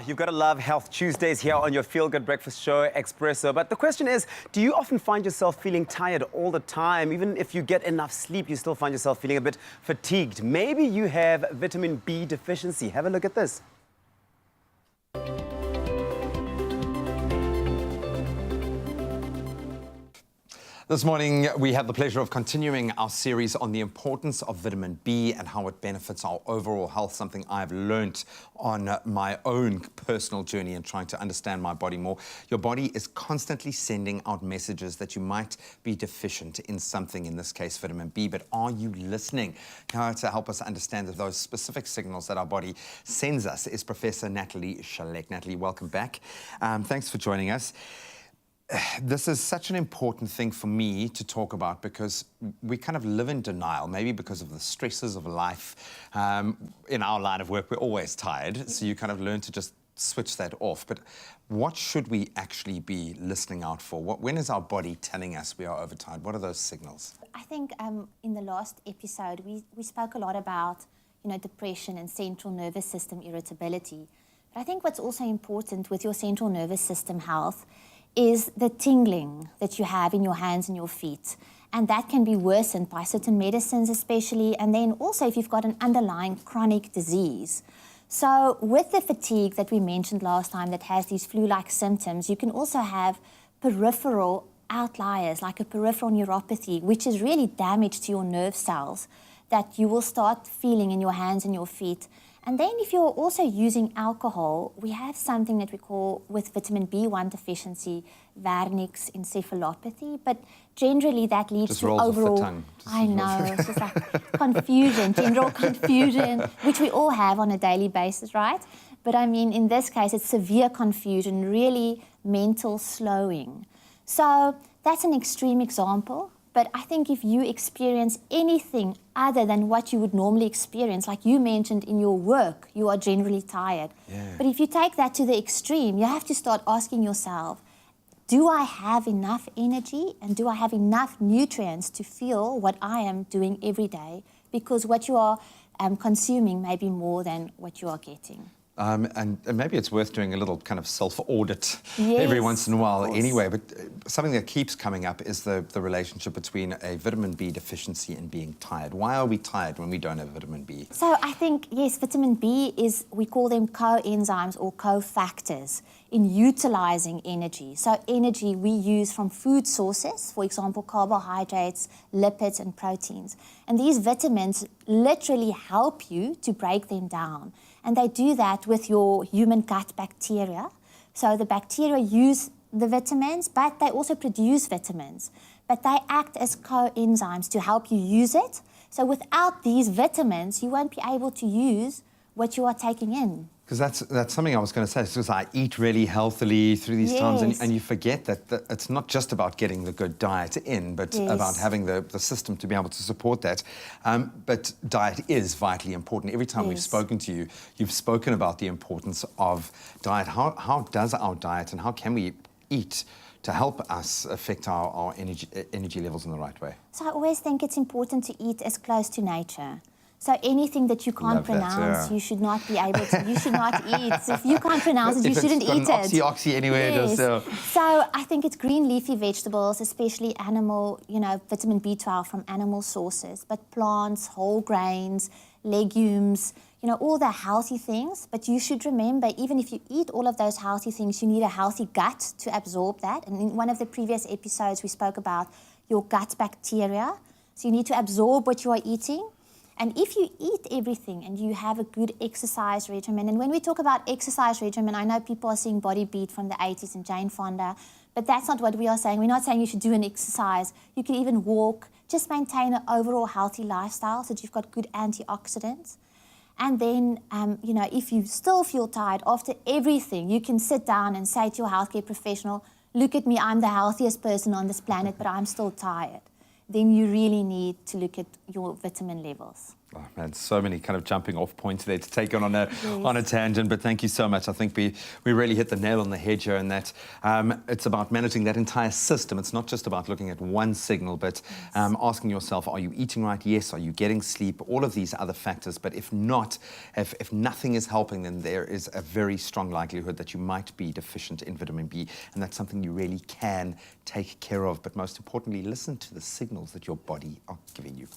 You've got to love Health Tuesdays here on your Feel Good Breakfast show, Expresso. But the question is, do you often find yourself feeling tired all the time? Even if you get enough sleep, you still find yourself feeling a bit fatigued. Maybe you have vitamin B deficiency. Have a look at this. This morning, we have the pleasure of continuing our series on the importance of vitamin B and how it benefits our overall health, something I've learnt on my own personal journey in trying to understand my body more. Your body is constantly sending out messages that you might be deficient in something, in this case, vitamin B, but are you listening? Now, to help us understand those specific signals that our body sends us is Professor Natalie Schellack. Natalie, welcome back. Thanks for joining us. This is such an important thing for me to talk about because we kind of live in denial, maybe because of the stresses of life. In our line of work, we're always tired, so you kind of learn to just switch that off. But what should we actually be listening out for? When is our body telling us we are overtired? What are those signals? I think in the last episode, we spoke a lot about, depression and central nervous system irritability. But I think what's also important with your central nervous system health is the tingling that you have in your hands and your feet. And that can be worsened by certain medicines especially, and then also if you've got an underlying chronic disease. So with the fatigue that we mentioned last time that has these flu-like symptoms, you can also have peripheral outliers like a peripheral neuropathy, which is really damage to your nerve cells that you will start feeling in your hands and your feet. And then if you're also using alcohol, we have something that we call, with vitamin B1 deficiency, Wernicke's encephalopathy, but generally that leads just to rolls overall... off the tongue. I know, it's just like confusion, general confusion, which we all have on a daily basis, right? But I mean, in this case, it's severe confusion, really mental slowing. So that's an extreme example. But I think if you experience anything other than what you would normally experience, like you mentioned in your work, you are generally tired. Yeah. But if you take that to the extreme, you have to start asking yourself, do I have enough energy and do I have enough nutrients to feel what I am doing every day? Because what you are consuming may be more than what you are getting. And maybe it's worth doing a little kind of self-audit every once in a while anyway, but something that keeps coming up is the relationship between a vitamin B deficiency and being tired. Why are we tired when we don't have vitamin B? So I think, yes, vitamin B is, we call them coenzymes or cofactors in utilizing energy. So energy we use from food sources, for example, carbohydrates, lipids, and proteins. And these vitamins literally help you to break them down. And they do that with your human gut bacteria. So the bacteria use the vitamins, but they also produce vitamins. But they act as coenzymes to help you use it. So without these vitamins, you won't be able to use what you are taking in. Because that's something I was going to say, because I eat really healthily through these times, and you forget that it's not just about getting the good diet in, but about having the system to be able to support that. But diet is vitally important. Every time we've spoken to you, you've spoken about the importance of diet. How does our diet and how can we eat to help us affect our energy levels in the right way? So I always think it's important to eat as close to nature. So anything that you can't pronounce, you should not be able to, you should not eat. So if you can't pronounce it, you shouldn't eat it. Oxy anywhere. So I think it's green leafy vegetables, especially animal, vitamin B12 from animal sources, but plants, whole grains, legumes, all the healthy things. But you should remember, even if you eat all of those healthy things, you need a healthy gut to absorb that. And in one of the previous episodes, we spoke about your gut bacteria. So you need to absorb what you are eating. And if you eat everything and you have a good exercise regimen, and when we talk about exercise regimen, I know people are seeing Body Beat from the 80s and Jane Fonda, but that's not what we are saying. We're not saying you should do an exercise. You can even walk, just maintain an overall healthy lifestyle so that you've got good antioxidants. And then, if you still feel tired after everything, you can sit down and say to your healthcare professional, look at me, I'm the healthiest person on this planet, but I'm still tired. Then you really need to look at your vitamin levels. Oh, man, so many kind of jumping off points there to take on a tangent, but thank you so much. I think we really hit the nail on the head here, and that it's about managing that entire system. It's not just about looking at one signal, but asking yourself, are you eating right? Yes. Are you getting sleep? All of these other factors. But if not, if nothing is helping, then there is a very strong likelihood that you might be deficient in vitamin B, and that's something you really can take care of. But most importantly, listen to the signals that your body are giving you.